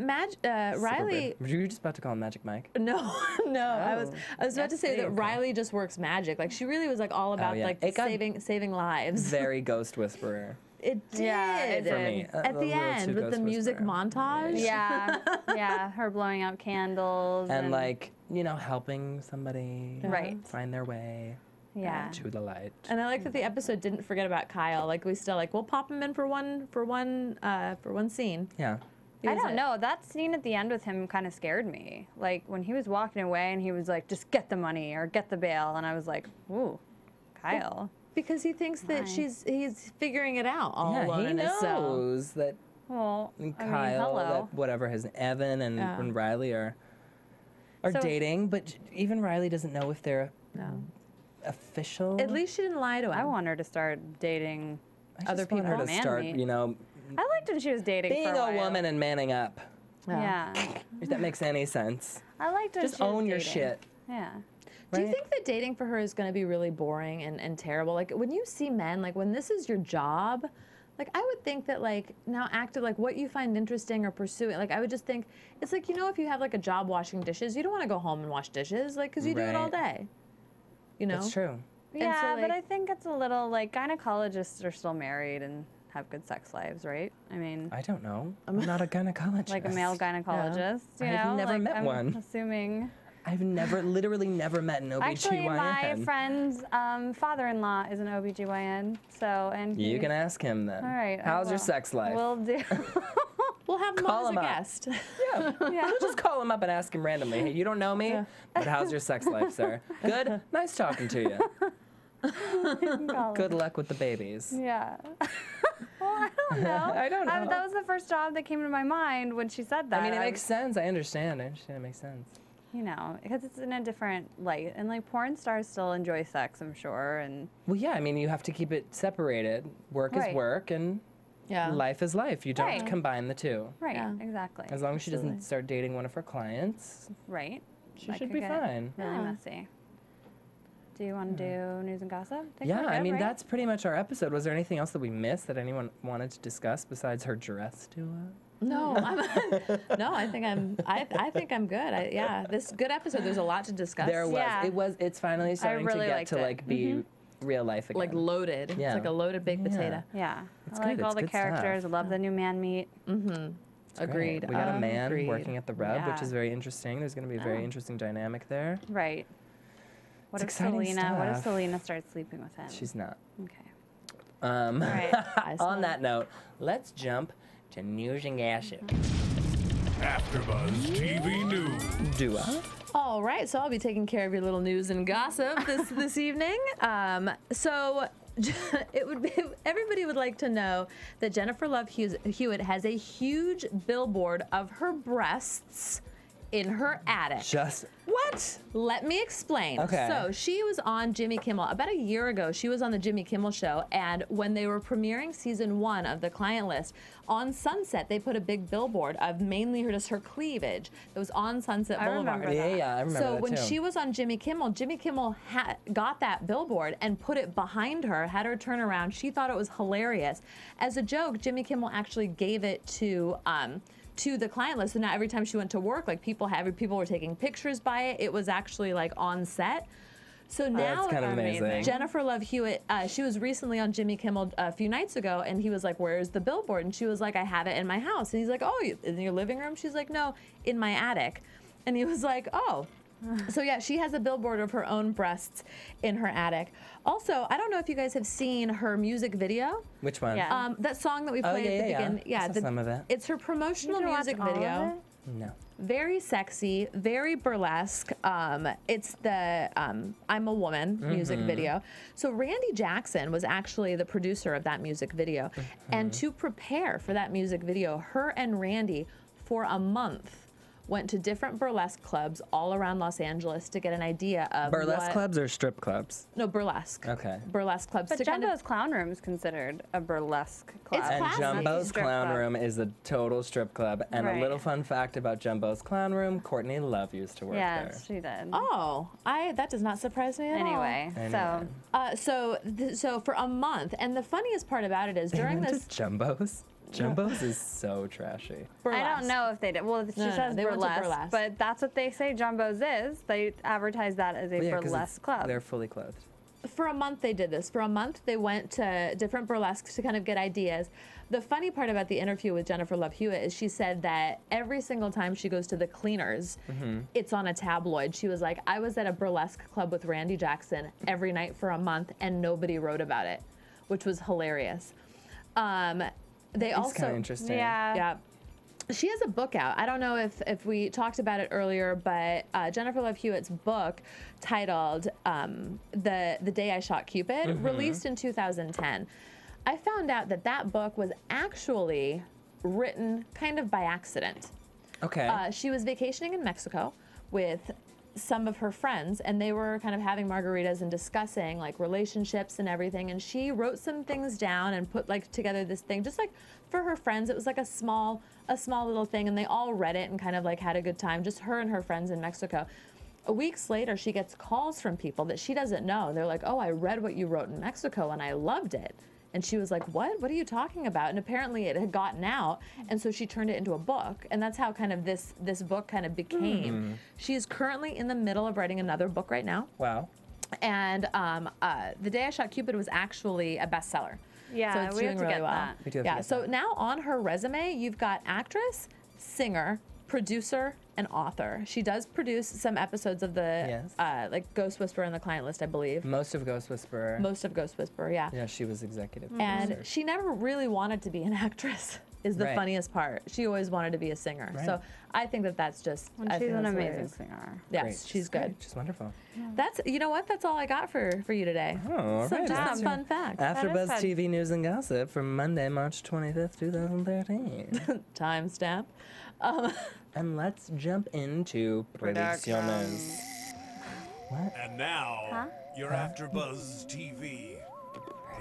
Riley. Were you just about to call him Magic Mike? No. I was about to say that Riley just works magic. Like she really was like all about like saving lives. Very Ghost Whisperer. It did. Yeah, it did. For me, at the end with the music montage. Yeah, her blowing out candles and like, you know, helping somebody find their way. Yeah. To the light. And I like that the episode didn't forget about Kyle. Like we still like we'll pop him in for one scene. Yeah. I don't know. That scene at the end with him kind of scared me. Like when he was walking away and he was like, "Just get the money or get the bail," and I was like, "Ooh, Kyle." Well, because he thinks that he's figuring it out all alone in his cell. He knows that. Well, Kyle, that whatever his Evan and Riley are dating, but even Riley doesn't know if they're official. At least she didn't lie to him. I want her to start dating other people. Want her to start, you know. I liked when she was dating being for a while. woman and manning up. Yeah. If that makes any sense. I liked when just own your shit. Yeah. Do you think that dating for her is going to be really boring and terrible? Like when you see men, like when this is your job, like I would think that like now active, like what you find interesting or pursuing, like I would just think it's like, you know, if you have like a job washing dishes, you don't want to go home and wash dishes, like because you do it all day. You know? That's true. Yeah, so, like, but I think it's a little like gynecologists are still married and have good sex lives, right? I mean, I don't know. I'm not a gynecologist. Like a male gynecologist, you know? I've never met I'm one. Assuming. I've literally never met an OBGYN. Actually, my friend's father-in-law is an OBGYN, and You can ask him then. All right. How's your sex life? Will do. We'll have him Call on as him a up. guest. Yeah. We'll just call him up and ask him randomly. Hey, you don't know me, but how's your sex life, sir? Good? Nice talking to you. Good luck with the babies. Yeah. Well, I don't know. I don't know. That was the first job that came to my mind when she said that. I mean, it makes sense. I understand. It makes sense. You know, because it's in a different light. And, like, porn stars still enjoy sex, I'm sure. And Well, yeah, I mean, you have to keep it separated. Work is Right. work, and Yeah. life is life. You don't Right. combine the two. right, Yeah. exactly. As long as she doesn't start dating one of her clients, Right. she That should could be get fine. Really Yeah. messy. Do you want to do news and gossip? Think Yeah, we're I good, mean, right? that's pretty much our episode. Was there anything else that we missed that anyone wanted to discuss besides her dress, Dua? No, no, I think I'm good. This good episode. There's a lot to discuss. There was. Yeah. It's finally starting really to get liked to it. like be real life again. Like loaded. Yeah. It's like a loaded baked potato. Yeah. It's I like good, all it's the good stuff. characters. I love the new man meet. Great. Agreed. We got a man Agreed. working at the Rub, which Yeah. is very interesting. There's going to be a very interesting dynamic there. Right. What It's if exciting What if stuff. Selena starts sleeping with him? She's not. Okay. Right. I saw On that note, let's jump to news and gossip. AfterBuzz TV News. Dua? All right, so I'll be taking care of your little news and gossip this evening. So everybody would like to know that Jennifer Love Hewitt has a huge billboard of her breasts in her attic. What? Let me explain. Okay. So she was on Jimmy Kimmel about a year ago. She was on the Jimmy Kimmel show, and when they were premiering season 1 of The Client List, on Sunset they put a big billboard of mainly just her cleavage that was on Sunset Boulevard. remember that. Yeah, I remember So that when too. she was on Jimmy Kimmel got that billboard and put it behind her, had her turn around. She thought it was hilarious. As a joke, Jimmy Kimmel actually gave it to The Client List. So now every time she went to work, like people were taking pictures by it. It was actually like on set. So now That's kind of amazing. Jennifer Love Hewitt, she was recently on Jimmy Kimmel a few nights ago, and he was like, "Where's the billboard?" And she was like, "I have it in my house." And he's like, "Oh, in your living room?" She's like, "No, in my attic." And he was like, "Oh." So yeah, she has a billboard of her own breasts in her attic. Also, I don't know if you guys have seen her music video. Which one? Yeah. That song that we played at the beginning. I saw some of it. It's her promotional Did you watch music all of video. it? No. Very sexy, very burlesque. It's the I'm a Woman music video. So Randy Jackson was actually the producer of that music video. And to prepare for that music video, her and Randy, for a month, went to different burlesque clubs all around Los Angeles to get an idea of Burlesque clubs or strip clubs? No, burlesque. Okay. Burlesque clubs. But to kind Jumbo's of, Clown Room is considered a burlesque club. It's And classy. Jumbo's Strip Clown club. Room is a total strip club. And a Right. little fun fact about Jumbo's Clown Room, Courtney Love used to work there. Yes, she did. oh, that does not surprise me at all. Anyway, so So for a month, and the funniest part about it is during They this went to Jumbo's? Jumbo's is so trashy. I don't know if they did. Well, she No, says they went to burlesque, burlesque. but that's what they say Jumbo's is. They advertise that as a Yeah, 'cause burlesque club. They're fully clothed. For a month they did this. For a month they went to different burlesques to kind of get ideas. The funny part about the interview with Jennifer Love Hewitt is she said that every single time she goes to the cleaners, it's on a tabloid. She was like, I was at a burlesque club with Randy Jackson every night for a month and nobody wrote about it, which was hilarious. They It's also kind of interesting. Yeah. She has a book out. I don't know if we talked about it earlier, but Jennifer Love Hewitt's book titled The Day I Shot Cupid, released in 2010. I found out that book was actually written kind of by accident. Okay. She was vacationing in Mexico with some of her friends, and they were kind of having margaritas and discussing like relationships and everything, and she wrote some things down and put like together this thing just like for her friends. It was like a small little thing, and they all read it and kind of like had a good time, just her and her friends in Mexico. Weeks later, she gets calls from people that she doesn't know. They're like, "Oh, I read what you wrote in Mexico and I loved it." And she was like, what are you talking about? And apparently it had gotten out, and so she turned it into a book, and that's how kind of this book kind of became. She is currently in the middle of writing another book right now, Wow. and The Day I Shot Cupid was actually a bestseller. Yeah, so it's we doing have to really get well. that. We do have to Yeah, get so that. now on her resume, you've got actress, singer, producer, an author. She does produce some episodes of the like Ghost Whisperer and the Client List, I believe. Most of Ghost Whisperer. Most of Ghost Whisperer, yeah. Yeah, she was executive And producer. she never really wanted to be an actress. Is the funniest part. She always wanted to be a singer. So I think that that's just. And I she's think an that's amazing hilarious. singer. Yes, Great. she's good. Great. She's wonderful. That's, you know what? That's all I got for you today. Oh, all So right. just That's some fun facts. AfterBuzz fun. TV news and gossip from Monday, March 25th, 2013. Timestamp. And let's jump into predicciones. What? And now, your AfterBuzz TV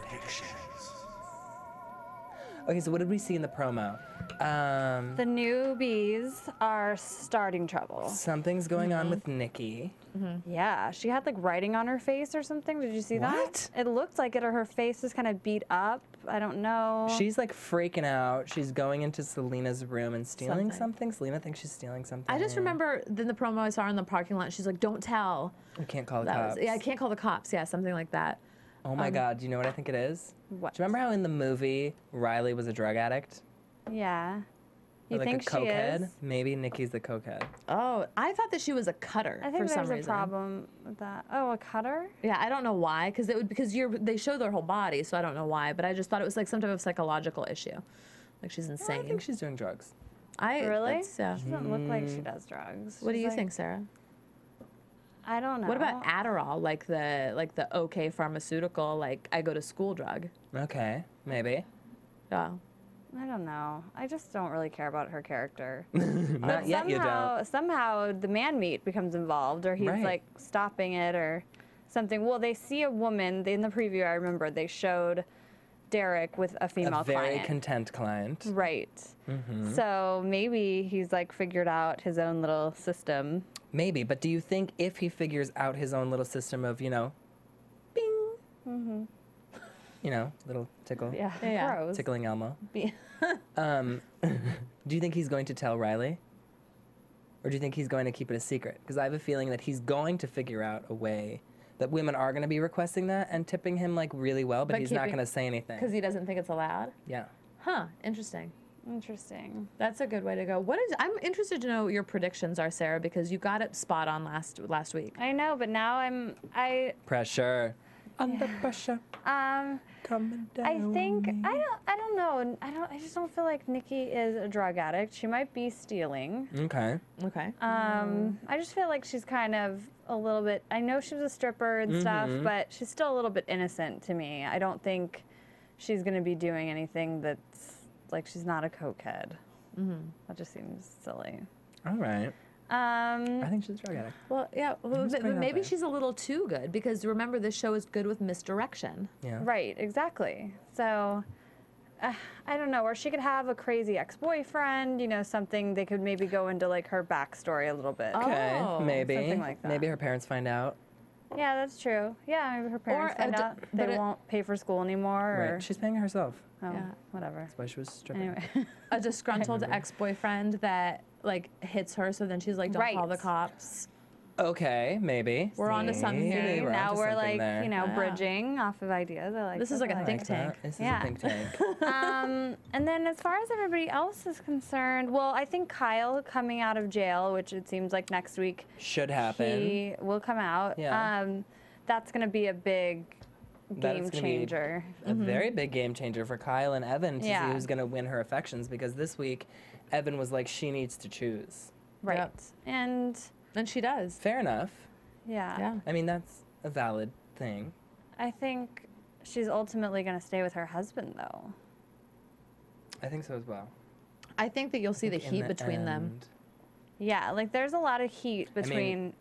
predictions. Okay, so what did we see in the promo? The newbies are starting trouble. Something's going on with Nikki. Yeah, she had like writing on her face or something. Did you see What? that? It looked like it, or her face was kind of beat up. I don't know. She's like freaking out. She's going into Selena's room and stealing something. Selena thinks she's stealing something. I just remember in the promo I saw her in the parking lot, she's like, don't tell. We can't call the That cops. was, yeah, I can't call the cops. Yeah, something like that. Oh my God, do you know what I think it is? What? Do you remember how in the movie Riley was a drug addict? Yeah. You Or like think a she cokehead? is? Maybe Nikki's the cokehead. Oh, I thought that she was a cutter I think for some there's a reason. problem with that. Oh, a cutter? Yeah, I don't know why, because they show their whole body, so I don't know why. But I just thought it was like some type of psychological issue, like she's I insane. think she's doing drugs. Really? that's, yeah. She doesn't look like she does drugs. What do She's you like- think, Sarah? I don't know. What about Adderall, like the OK pharmaceutical, like I go to school drug? Okay, maybe. Oh. I don't know. I just don't really care about her character. Not yet, you don't. Somehow the man meat becomes involved, or he's Right. like stopping it or something. Well, they see a woman in the preview. I remember they showed Derek with a female A very client. content client. Right. So maybe he's like figured out his own little system. Maybe, but do you think if he figures out his own little system of, you know, bing, you know, little tickle, Yeah. Yeah. Gross. tickling Elmo, Be- do you think he's going to tell Riley? Or do you think he's going to keep it a secret? Because I have a feeling that he's going to figure out a way that women are going to be requesting that and tipping him like really well, but he's not keeping- going to say anything. Because he doesn't think it's allowed? Yeah. Huh, interesting. Interesting. That's a good way to go. I'm interested to know what your predictions are, Sarah, because you got it spot on last week. I know, but now Pressure. Under pressure. Coming down. I think on me. I don't know. I just don't feel like Nikki is a drug addict. She might be stealing. Okay. Okay. I just feel like she's kind of a little bit. I know she was a stripper and stuff, but she's still a little bit innocent to me. I don't think she's going to be doing anything that's like she's not a cokehead. That just seems silly. All right. I think she's a drug addict. Well, yeah, just putting it out maybe there. she's a little too good because remember this show is good with misdirection. Yeah. Right, exactly. So, I don't know, or she could have a crazy ex-boyfriend, you know, something they could maybe go into like her backstory a little bit. Okay, Oh, maybe. something like that. Maybe her parents find out. Yeah, that's true. Yeah, maybe her parents Or, find d- out but they it- won't pay for school anymore. Or, Right. She's paying herself. oh, Yeah. whatever. That's why she was stripping. Anyway, A disgruntled ex-boyfriend that like hits her, so then she's like, "Don't call the Right. cops." Okay, maybe. We're onto something Maybe here. we're now onto we're something like, there. you know, Yeah. bridging off of ideas. I like This is that. like a I think Like that. tank. This is Yeah. a think tank. And then as far as everybody else is concerned, well, I think Kyle coming out of jail, which it seems like next week Should happen. he will come out. Yeah. That's going to be a big That game is gonna be changer. A very big game changer for Kyle and Evan to see Yeah. who's going to win her affections because this week Evan was like, she needs to choose. Right. Yep. And And she does. Fair enough. yeah, Yeah. I mean, that's a valid thing. I think she's ultimately going to stay with her husband, though. I think so as well. I think that you'll see the In heat between them. end, Yeah, like there's a lot of heat between.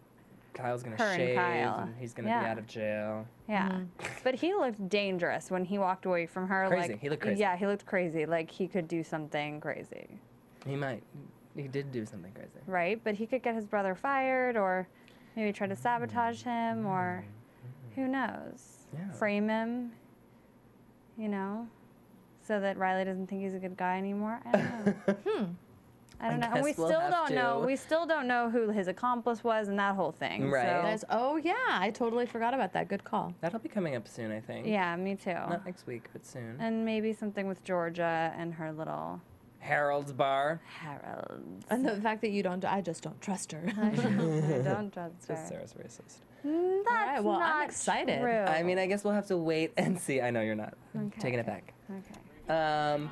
Kyle's going her to and shave Kyle. and he's going to be Yeah. out of jail. Yeah, but he looked dangerous when he walked away from her. Crazy. Like He looked crazy. Yeah, he looked crazy. Like he could do something crazy, He did do something crazy. right? But he could get his brother fired, or maybe try to sabotage him, or who knows? Yeah. Frame him. You know, so that Riley doesn't think he's a good guy anymore. I don't know. I don't know. And we guess we'll still have don't know. to. We still don't know who his accomplice was and that whole thing. Right. So, Oh yeah, I totally forgot about that. Good call. That'll be coming up soon, I think. yeah, me too. Not next week, but soon. And maybe something with Georgia and her little Harold's Bar. Harold's. And the fact that you don't, I just don't trust her. I don't trust Because her. Sarah's racist. That's right, well, I'm not excited. true. I mean, I guess we'll have to wait and see. I know you're not. Okay, Taking it okay. back. Okay.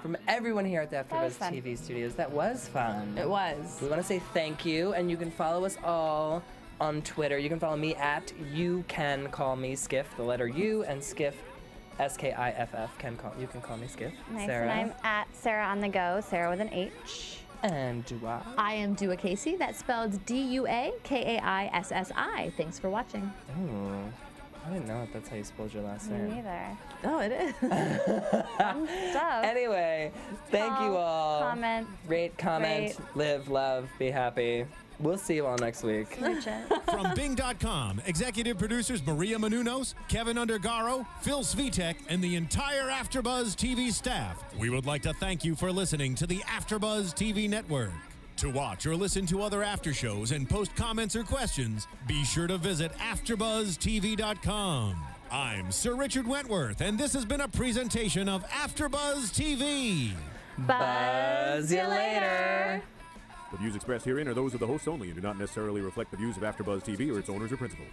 From everyone here at the was AfterBuzz fun. TV studios, that was fun. It was. We want to say thank you, and you can follow us all on Twitter. You can follow me at You Can Call Me Skiff, the letter U, and Skiff, Skiff. You can call me Skiff. Nice. Sarah. And I'm at Sarah on the go, Sarah with an H. And Dua. I am Dua Kaissi. That's spelled Duakaissi. Thanks for watching. Ooh, I didn't know that's how you spelled your last Me name. neither. Oh, it is. Fun stuff. Anyway, thank you all. Comment. Rate, comment, live, love, be happy. We'll see you all next week. Reach it. From Bing.com, executive producers Maria Menounos, Kevin Undergaro, Phil Svitek, and the entire AfterBuzz TV staff, we would like to thank you for listening to the AfterBuzz TV network. To watch or listen to other after shows and post comments or questions, be sure to visit AfterBuzzTV.com. I'm Sir Richard Wentworth, and this has been a presentation of AfterBuzz TV. Buzz you later. The views expressed herein are those of the hosts only and do not necessarily reflect the views of AfterBuzz TV or its owners or principals.